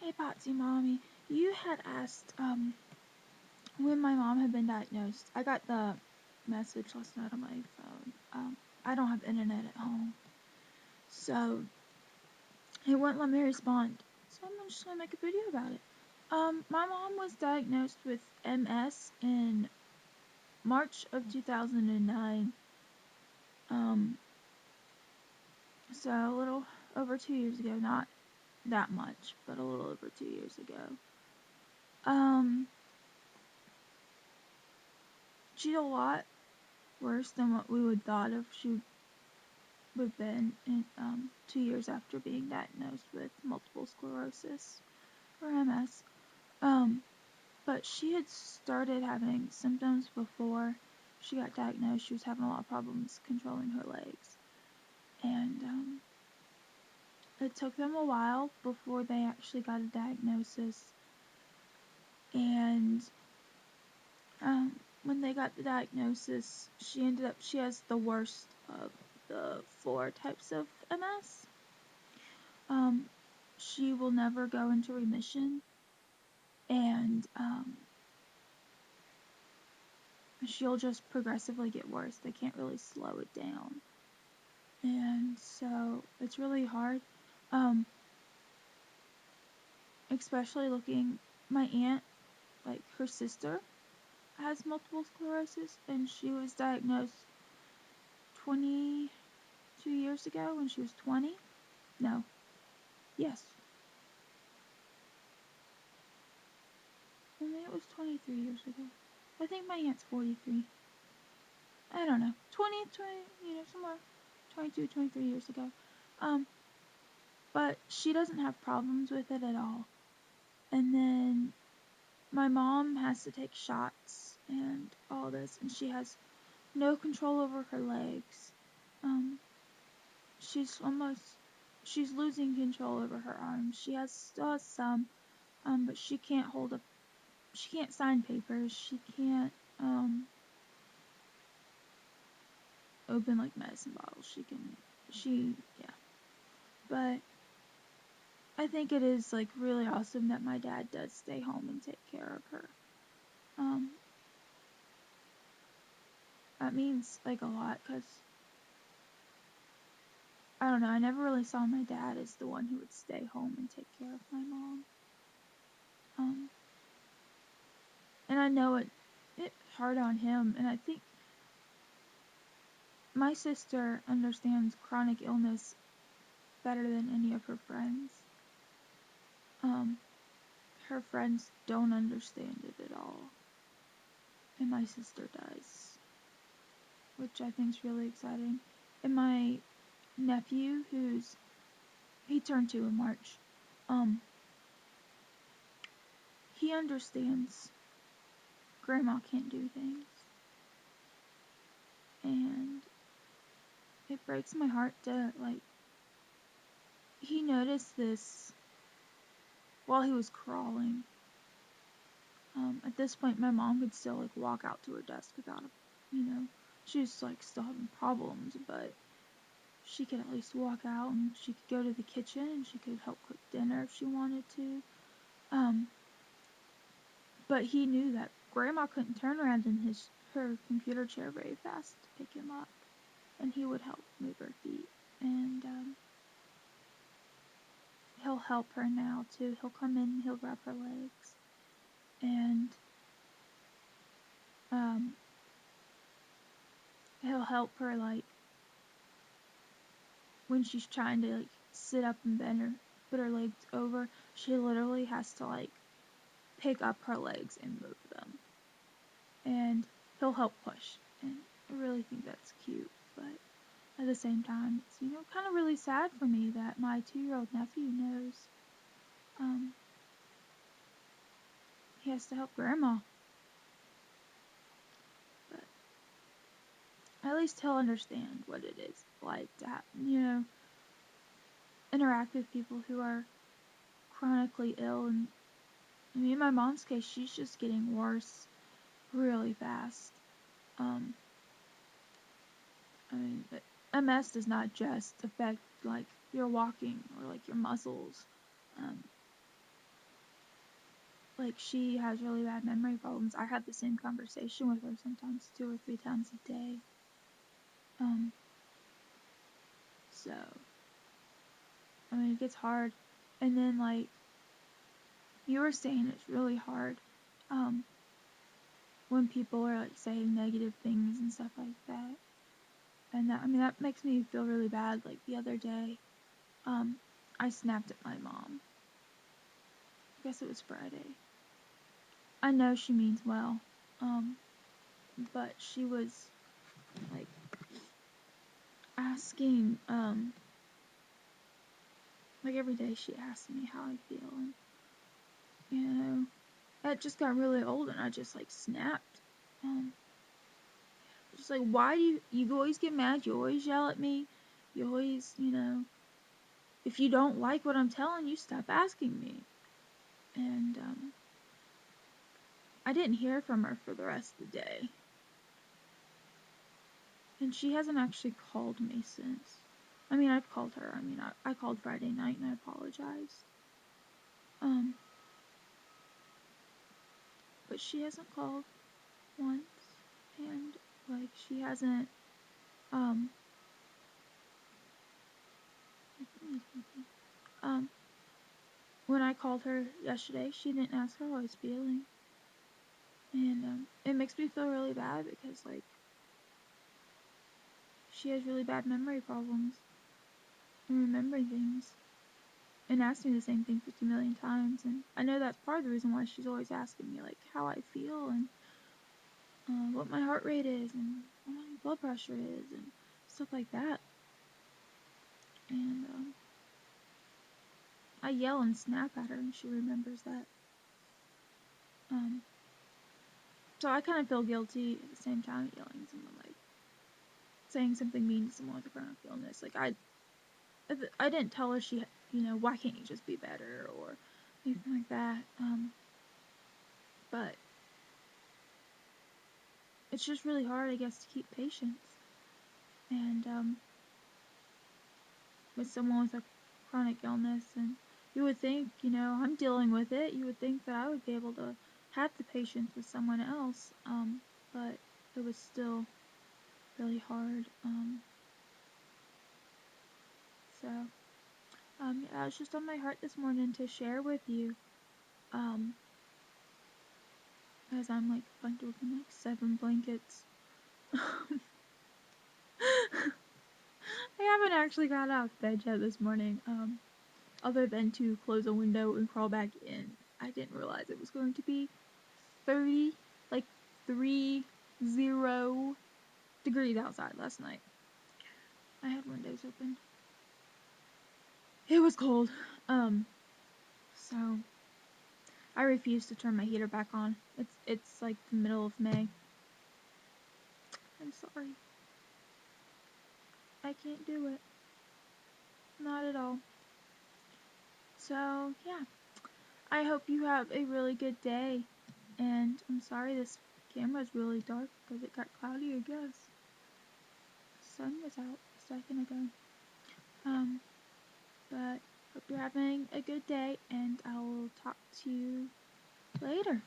Hey Potsy Mommy, you had asked when my mom had been diagnosed. I got the message last night on my phone. I don't have internet at home, so it wouldn't let me respond. So I'm just gonna make a video about it. My mom was diagnosed with MS in March of 2009. So a little over 2 years ago, not that much, but a little over 2 years ago. She's a lot worse than what we would thought of she would have been in 2 years after being diagnosed with multiple sclerosis or MS. But she had started having symptoms before she got diagnosed. She was having a lot of problems controlling her legs, and it took them a while before they actually got a diagnosis. And when they got the diagnosis, she has the worst of the 4 types of MS. She will never go into remission, and she'll just progressively get worse. They can't really slow it down, and so it's really hard. Especially looking, my aunt, like her sister, has multiple sclerosis, and she was diagnosed 22 years ago when she was 20. No, yes. Maybe it was 23 years ago. I think my aunt's 43. I don't know. 20, somewhere 22, 23 years ago. But she doesn't have problems with it at all. And then my mom has to take shots and all this, and she has no control over her legs. She's losing control over her arms. She still has some, but she can't sign papers. She can't, open like medicine bottles. Yeah. But I think it is like really awesome that my dad does stay home and take care of her. That means like a lot, because I don't know, I never really saw my dad as the one who would stay home and take care of my mom. And I know it's hard on him, and I think my sister understands chronic illness better than any of her friends. Her friends don't understand it at all, and my sister does, which I think is really exciting. And my nephew, he turned 2 in March, he understands Grandma can't do things, and it breaks my heart to, like, he noticed this while he was crawling. At this point, my mom could still, like, walk out to her desk without she was, like, still having problems, but she could at least walk out, and she could go to the kitchen, and she could help cook dinner if she wanted to. But he knew that Grandma couldn't turn around in her computer chair very fast to pick him up, and he would help move her feet, and he'll help her now too. He'll come in and he'll rub her legs, and he'll help her, like, when she's trying to, like, sit up and bend her, put her legs over, she literally has to, like, pick up her legs and move them, and he'll help push, and I really think that's cute. But at the same time, it's, kind of really sad for me that my 2-year-old nephew knows he has to help Grandma. But at least he'll understand what it is like to have, interact with people who are chronically ill. And I mean, in my mom's case, she's just getting worse really fast. I mean, MS does not just affect, like, your walking or, like, your muscles. like, she has really bad memory problems. I have the same conversation with her sometimes 2 or 3 times a day. So, I mean, it gets hard. And then, like, you were saying it's really hard, when people are, like, saying negative things and stuff like that. And that, I mean, that makes me feel really bad. Like, the other day, I snapped at my mom. I guess it was Friday. I know she means well, but she was, like, asking, like, every day she asked me how I feel, and, you know, that just got really old, and I just, like, snapped. Just like, why do you always get mad, you always yell at me, you always, you know, if you don't like what I'm telling you, stop asking me. And, I didn't hear from her for the rest of the day. And she hasn't actually called me since. I mean, I've called her. I mean, I called Friday night and I apologized. But she hasn't called once. And, like, she hasn't, um, when I called her yesterday, she didn't ask how I was feeling. And, it makes me feel really bad because, like, she has really bad memory problems and remembering things and asked me the same thing 50 million times. And I know that's part of the reason why she's always asking me, like, how I feel and what my heart rate is and what my blood pressure is and stuff like that. And I yell and snap at her and she remembers that. So I kind of feel guilty at the same time yelling at someone, like, saying something mean to someone with a chronic illness. Like, I didn't tell her you know, why can't you just be better or anything like that. But it's just really hard, I guess, to keep patience. And with someone with a chronic illness, and you would think, you know, I'm dealing with it, you would think that I would be able to have the patience with someone else, but it was still really hard. So yeah, it's just on my heart this morning to share with you, as I'm, like, bundled in, like, 7 blankets. I haven't actually got out of bed yet this morning, other than to close a window and crawl back in. I didn't realize it was going to be 30, like 30 degrees outside last night. I had windows open. It was cold. So I refuse to turn my heater back on. It's like the middle of May. I'm sorry. I can't do it. Not at all. So yeah, I hope you have a really good day. And I'm sorry this camera's really dark because it got cloudy, I guess. The sun was out a second ago. But hope you're having a good day, and I will talk to you later.